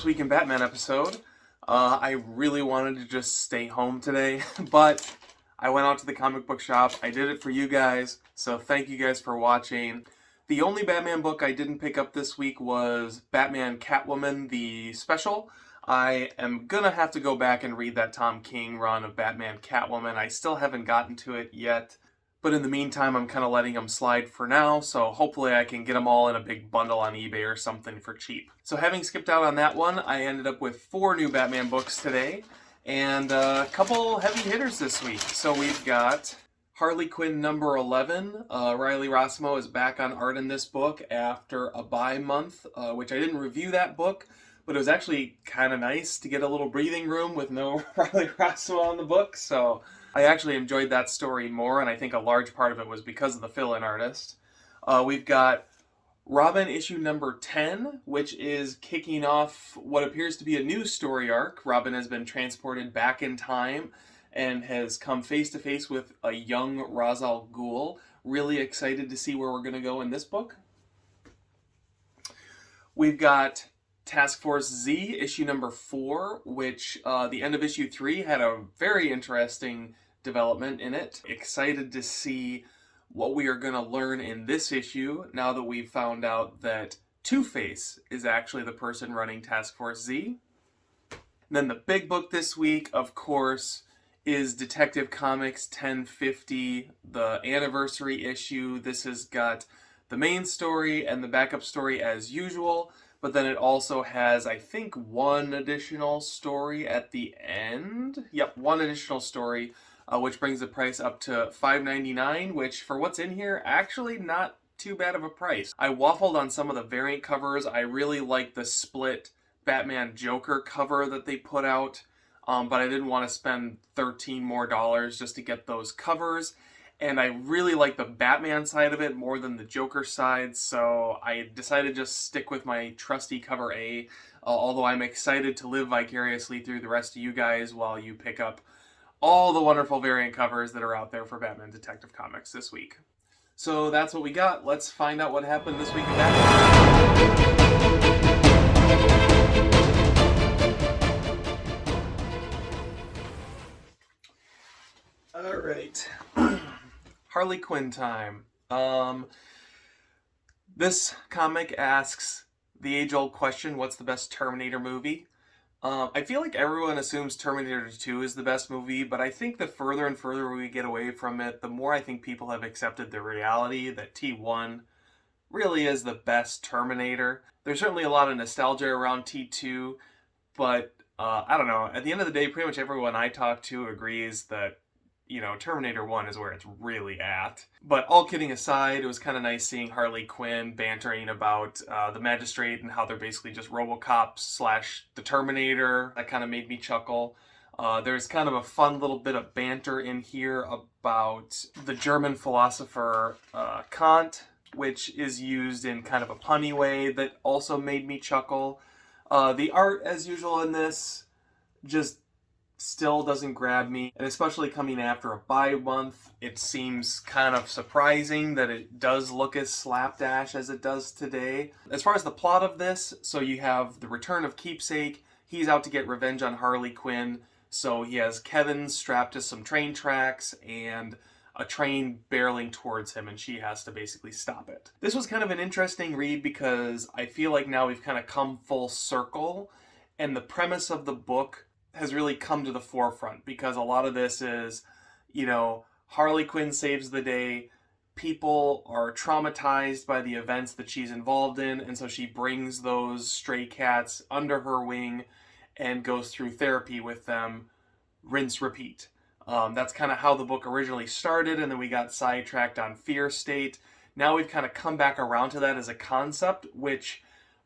Week in Batman episode. I really wanted to just stay home today, but I went out to the comic book shop. I did it for you guys, so thank you guys for watching. The only Batman book I didn't pick up this week was Batman Catwoman, the special. I am gonna have to go back and read that Tom King run of Batman Catwoman. I still haven't gotten to it yet. But in the meantime, I'm kind of letting them slide for now, so hopefully I can get them all in a big bundle on eBay or something for cheap. So having skipped out on that one, I ended up with 4 new Batman books today, and a couple heavy hitters this week. So we've got Harley Quinn number 11. Riley Rossmo is back on art in this book after a bye month, which I didn't review that book, but it was actually kind of nice to get a little breathing room with no Riley Rossmo on the book, so I actually enjoyed that story more, and I think a large part of it was because of the fill-in artist. We've got Robin issue number 10, which is kicking off what appears to be a new story arc. Robin has been transported back in time and has come face-to-face with a young Ra's al Ghul. Really excited to see where we're going to go in this book. We've got Task Force Z, issue number 4, which the end of issue 3 had a very interesting development in it. Excited to see what we are going to learn in this issue now that we've found out that Two-Face is actually the person running Task Force Z. And then the big book this week, of course, is Detective Comics 1050, the anniversary issue. This has got the main story and the backup story as usual, but then it also has, I think, one additional story at the end. Yep, one additional story, which brings the price up to $5.99, which for what's in here, actually not too bad of a price. I waffled on some of the variant covers. I really like the split Batman Joker cover that they put out, but I didn't want to spend $13 more just to get those covers. And I really like the Batman side of it more than the Joker side, so I decided to just stick with my trusty cover A, although I'm excited to live vicariously through the rest of you guys while you pick up all the wonderful variant covers that are out there for Batman Detective Comics this week. So that's what we got. Let's find out what happened this week in Batman. All right. Harley Quinn time. This comic asks the age-old question, what's the best Terminator movie? I feel like everyone assumes Terminator 2 is the best movie, but I think the further and further we get away from it, the more I think people have accepted the reality that T1 really is the best Terminator. There's certainly a lot of nostalgia around T2, but I don't know. At the end of the day, pretty much everyone I talk to agrees that Terminator 1 is where it's really at. But all kidding aside, it was kind of nice seeing Harley Quinn bantering about the Magistrate and how they're basically just RoboCop / the Terminator. That kind of made me chuckle. There's kind of a fun little bit of banter in here about the German philosopher Kant, which is used in kind of a punny way that also made me chuckle. The art, as usual in this, just still doesn't grab me, and especially coming after a bye month, it seems kind of surprising that it does look as slapdash as it does today. As far as the plot of this, so you have the return of Keepsake. He's out to get revenge on Harley Quinn, so he has Kevin strapped to some train tracks and a train barreling towards him, and she has to basically stop it. This was kind of an interesting read because I feel like now we've kind of come full circle, and the premise of the book has really come to the forefront because a lot of this is, Harley Quinn saves the day, people are traumatized by the events that she's involved in, and so she brings those stray cats under her wing and goes through therapy with them, rinse, repeat. That's kind of how the book originally started, and then we got sidetracked on Fear State. Now we've kind of come back around to that as a concept, which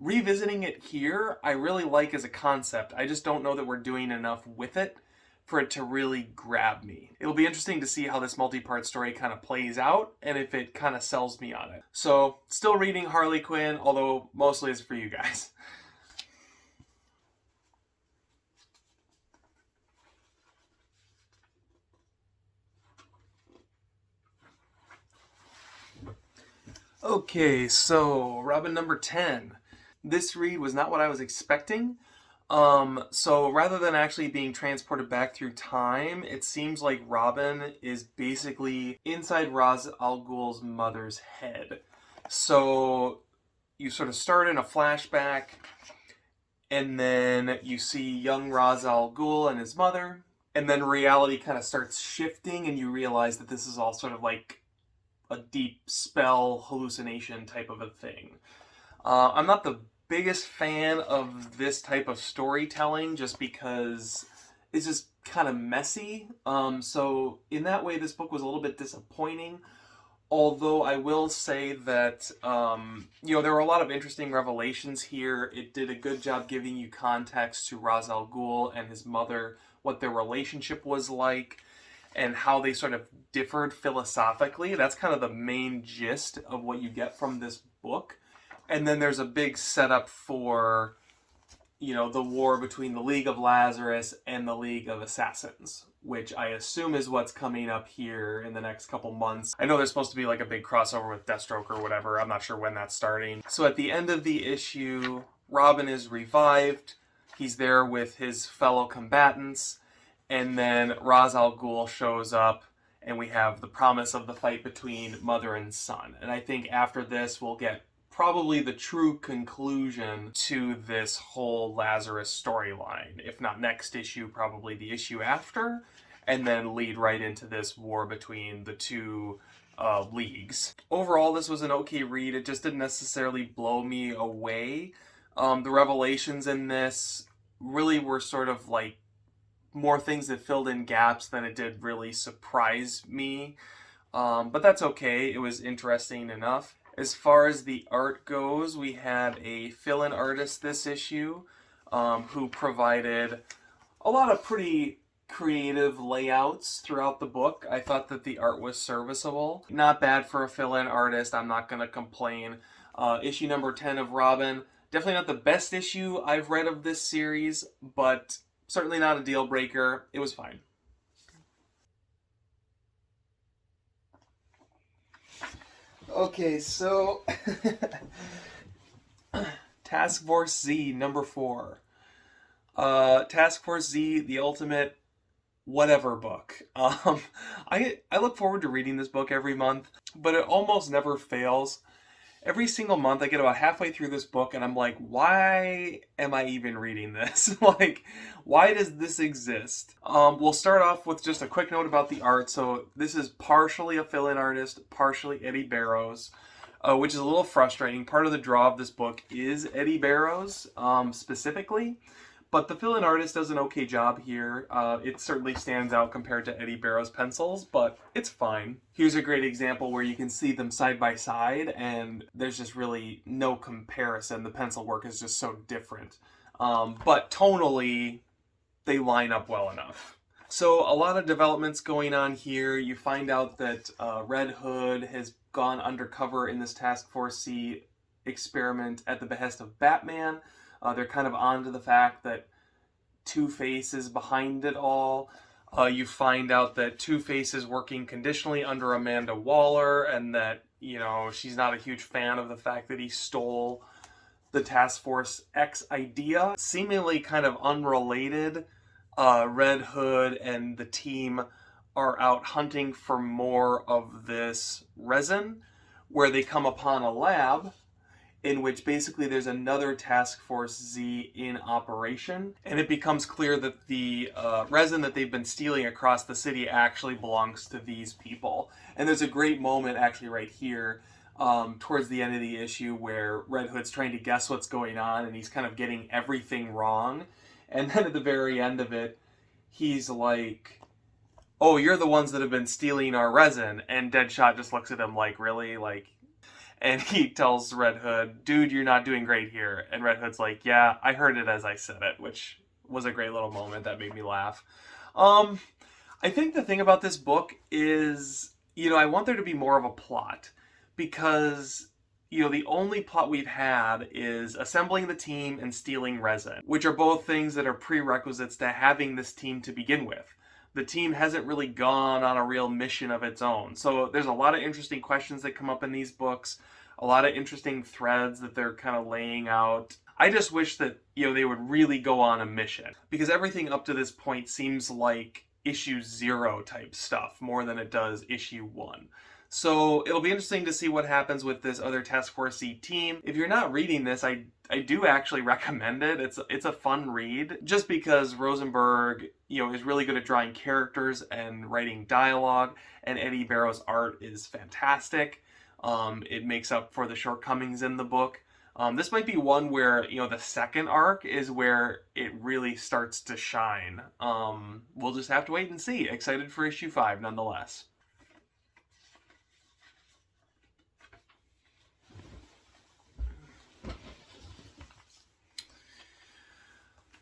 revisiting it here, I really like as a concept. I just don't know that we're doing enough with it for it to really grab me. It'll be interesting to see how this multi-part story kind of plays out and if it kind of sells me on it. So, still reading Harley Quinn, although mostly it's for you guys. Okay, so Robin number 10. This read was not what I was expecting. So rather than actually being transported back through time, it seems like Robin is basically inside Ra's al Ghul's mother's head. So you sort of start in a flashback, and then you see young Ra's al Ghul and his mother, and then reality kind of starts shifting, and you realize that this is all sort of like a deep spell hallucination type of a thing. I'm not the biggest fan of this type of storytelling just because it's just kind of messy. So in that way, this book was a little bit disappointing. Although I will say that, there were a lot of interesting revelations here. It did a good job giving you context to Ra's al Ghul and his mother, what their relationship was like, and how they sort of differed philosophically. That's kind of the main gist of what you get from this book. And then there's a big setup for, the war between the League of Lazarus and the League of Assassins, which I assume is what's coming up here in the next couple months. I know there's supposed to be like a big crossover with Deathstroke or whatever. I'm not sure when that's starting. So at the end of the issue, Robin is revived. He's there with his fellow combatants. And then Ra's al Ghul shows up, and we have the promise of the fight between mother and son. And I think after this, we'll get probably the true conclusion to this whole Lazarus storyline. If not next issue, probably the issue after, and then lead right into this war between the two leagues. Overall, this was an okay read. It just didn't necessarily blow me away. The revelations in this really were sort of like more things that filled in gaps than it did really surprise me. But that's okay. It was interesting enough. As far as the art goes, we had a fill-in artist this issue who provided a lot of pretty creative layouts throughout the book. I thought that the art was serviceable. Not bad for a fill-in artist. I'm not going to complain. Issue number 10 of Robin. Definitely not the best issue I've read of this series, but certainly not a deal breaker. It was fine. Okay, so Task Force Z number 4. Task Force Z, the ultimate whatever book. I look forward to reading this book every month, but it almost never fails. Every single month I get about halfway through this book and I'm like, why am I even reading this? Like, why does this exist? We'll start off with just a quick note about the art. So this is partially a fill-in artist, partially Eddie Barrows, which is a little frustrating. Part of the draw of this book is Eddie Barrows specifically. But the fill-in artist does an okay job here. It certainly stands out compared to Eddie Barrows' pencils, but it's fine. Here's a great example where you can see them side by side, and there's just really no comparison. The pencil work is just so different. But tonally, they line up well enough. So a lot of developments going on here. You find out that Red Hood has gone undercover in this Task Force C experiment at the behest of Batman. They're kind of onto the fact that Two-Face is behind it all. You find out that Two-Face is working conditionally under Amanda Waller, and that, she's not a huge fan of the fact that he stole the Task Force X idea. Seemingly kind of unrelated, Red Hood and the team are out hunting for more of this resin, where they come upon a lab in which basically there's another Task Force Z in operation, and it becomes clear that the resin that they've been stealing across the city actually belongs to these people. And there's a great moment actually right here towards the end of the issue where Red Hood's trying to guess what's going on, and he's kind of getting everything wrong. And then at the very end of it, he's like, "Oh, you're the ones that have been stealing our resin." And Deadshot just looks at him like, "Really?" And he tells Red Hood, "Dude, you're not doing great here." And Red Hood's like, "Yeah, I heard it as I said it," which was a great little moment that made me laugh. I think the thing about this book is, I want there to be more of a plot, because, the only plot we've had is assembling the team and stealing resin, which are both things that are prerequisites to having this team to begin with. The team hasn't really gone on a real mission of its own. So there's a lot of interesting questions that come up in these books, a lot of interesting threads that they're kind of laying out. I just wish that, they would really go on a mission, because everything up to this point seems like issue 0 type stuff more than it does issue 1. So it'll be interesting to see what happens with this other Task Force C team. If you're not reading this, I do actually recommend it. It's a fun read, just because Rosenberg, is really good at drawing characters and writing dialogue, and Eddie Barrow's art is fantastic. It makes up for the shortcomings in the book. This might be one where, the second arc is where it really starts to shine. We'll just have to wait and see. Excited for issue 5 nonetheless.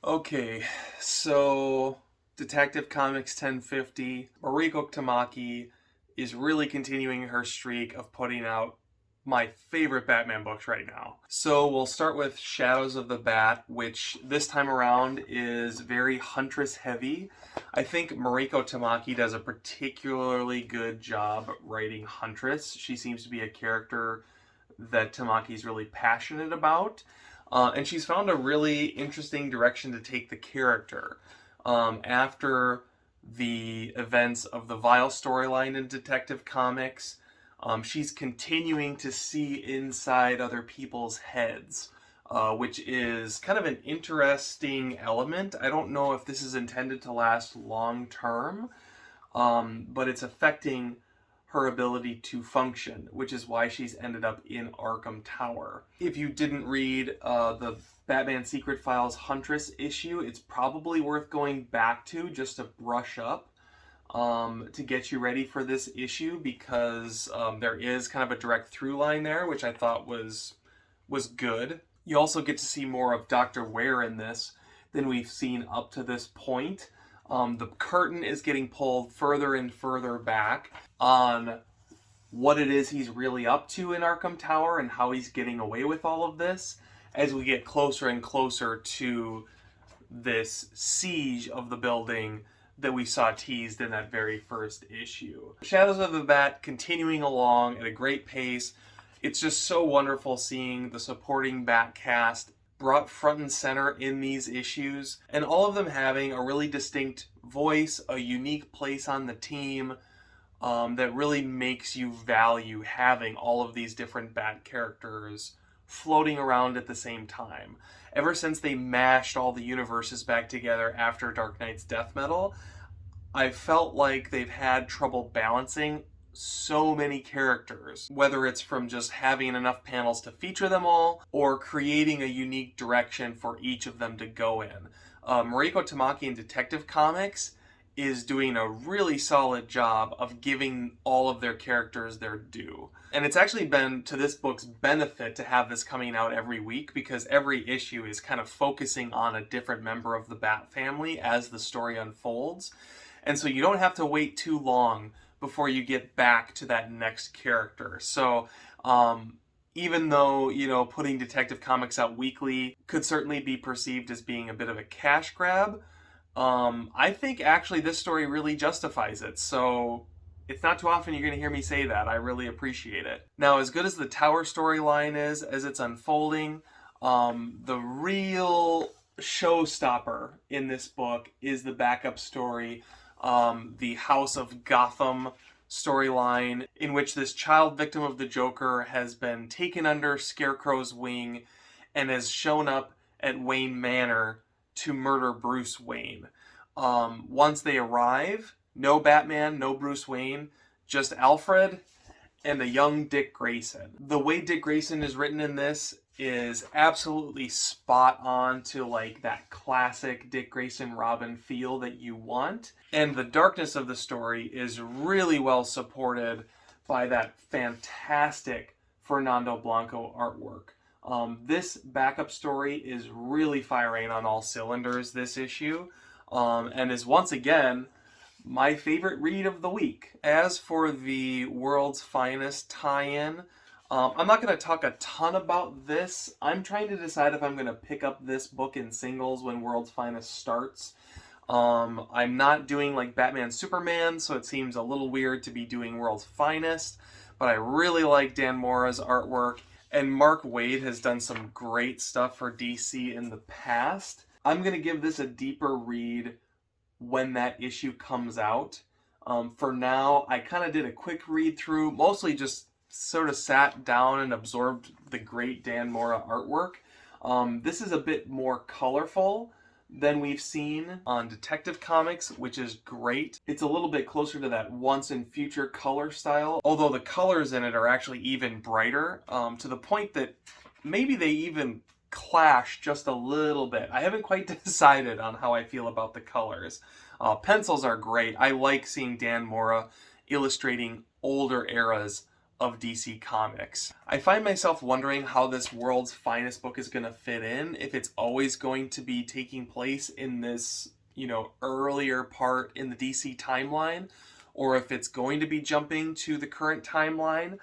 Okay, so Detective Comics 1050, Mariko Tamaki is really continuing her streak of putting out my favorite Batman books right now. So we'll start with Shadows of the Bat, which this time around is very Huntress heavy. I think Mariko Tamaki does a particularly good job writing Huntress. She seems to be a character that Tamaki's really passionate about. And she's found a really interesting direction to take the character. After the events of the Vile storyline in Detective Comics, she's continuing to see inside other people's heads, which is kind of an interesting element. I don't know if this is intended to last long term, but it's affecting her ability to function, which is why she's ended up in Arkham Tower. If you didn't read the Batman Secret Files Huntress issue, it's probably worth going back to just to brush up, to get you ready for this issue, because there is kind of a direct through line there, which I thought was good. You also get to see more of Dr. Ware in this than we've seen up to this point. The curtain is getting pulled further and further back on what it is he's really up to in Arkham Tower and how he's getting away with all of this as we get closer and closer to this siege of the building that we saw teased in that very first issue. Shadows of the Bat continuing along at a great pace. It's just so wonderful seeing the supporting Bat cast brought front and center in these issues, and all of them having a really distinct voice, a unique place on the team, that really makes you value having all of these different Bat characters floating around at the same time. Ever since they mashed all the universes back together after Dark Knight's death metal, I felt like they've had trouble balancing so many characters, whether it's from just having enough panels to feature them all or creating a unique direction for each of them to go in. Mariko Tamaki in Detective Comics is doing a really solid job of giving all of their characters their due. And it's actually been to this book's benefit to have this coming out every week, because every issue is kind of focusing on a different member of the Bat family as the story unfolds. And so you don't have to wait too long before you get back to that next character. So even though, putting Detective Comics out weekly could certainly be perceived as being a bit of a cash grab, I think actually this story really justifies it. So it's not too often you're going to hear me say that. I really appreciate it. Now, as good as the Tower storyline is, as it's unfolding, the real showstopper in this book is the backup story, the House of Gotham storyline, in which this child victim of the Joker has been taken under Scarecrow's wing and has shown up at Wayne Manor to murder Bruce Wayne. Once they arrive, no Batman, no Bruce Wayne, just Alfred and a young Dick Grayson. The way Dick Grayson is written in this is absolutely spot on to like that classic Dick Grayson Robin feel that you want. And the darkness of the story is really well supported by that fantastic Fernando Blanco artwork. This backup story is really firing on all cylinders this issue, and is once again my favorite read of the week. As for the World's Finest tie-in, I'm not going to talk a ton about this. I'm trying to decide if I'm going to pick up this book in singles when World's Finest starts. I'm not doing like Batman Superman, so it seems a little weird to be doing World's Finest, but I really like Dan Mora's artwork, And Mark Waid has done some great stuff for DC in the past. I'm going to give this a deeper read when that issue comes out. For now, I kind of did a quick read through, mostly just sort of sat down and absorbed the great Dan Mora artwork. This is a bit more colorful than we've seen on Detective Comics, which is great. It's a little bit closer to that Once and Future color style, although the colors in it are actually even brighter, to the point that maybe they even clash just a little bit. I haven't quite decided on how I feel about the colors. Pencils are great. I like seeing Dan Mora illustrating older eras of DC Comics. I find myself wondering how this World's Finest book is going to fit in, if it's always going to be taking place in this, earlier part in the DC timeline, or if it's going to be jumping to the current timeline.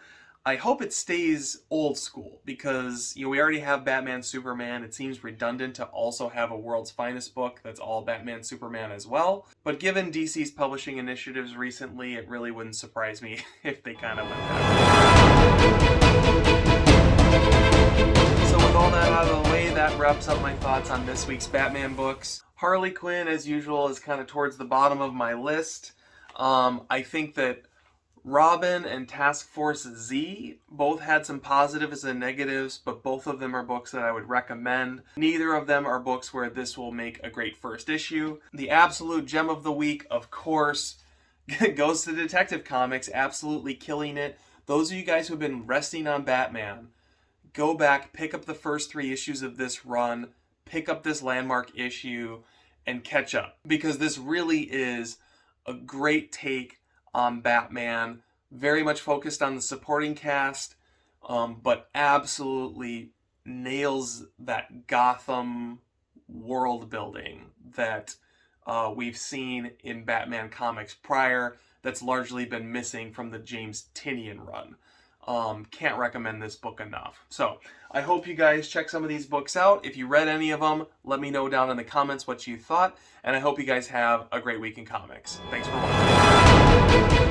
I hope it stays old school because, we already have Batman Superman. It seems redundant to also have a World's Finest book that's all Batman Superman as well. But given DC's publishing initiatives recently, it really wouldn't surprise me if they kind of went that way. So with all that out of the way, that wraps up my thoughts on this week's Batman books. Harley Quinn, as usual, is kind of towards the bottom of my list. I think that Robin and Task Force Z both had some positives and negatives, but both of them are books that I would recommend. Neither of them are books where this will make a great first issue. The absolute gem of the week, of course, goes to Detective Comics, absolutely killing it. Those of you guys who have been resting on Batman, go back, pick up the first 3 issues of this run, pick up this landmark issue, and catch up. Because this really is a great take on Batman, very much focused on the supporting cast, but absolutely nails that Gotham world building that we've seen in Batman comics prior, that's largely been missing from the James Tynion run. Can't recommend this book enough. So I hope you guys check some of these books out. If you read any of them, let me know down in the comments what you thought, and I hope you guys have a great week in comics. Thanks for watching.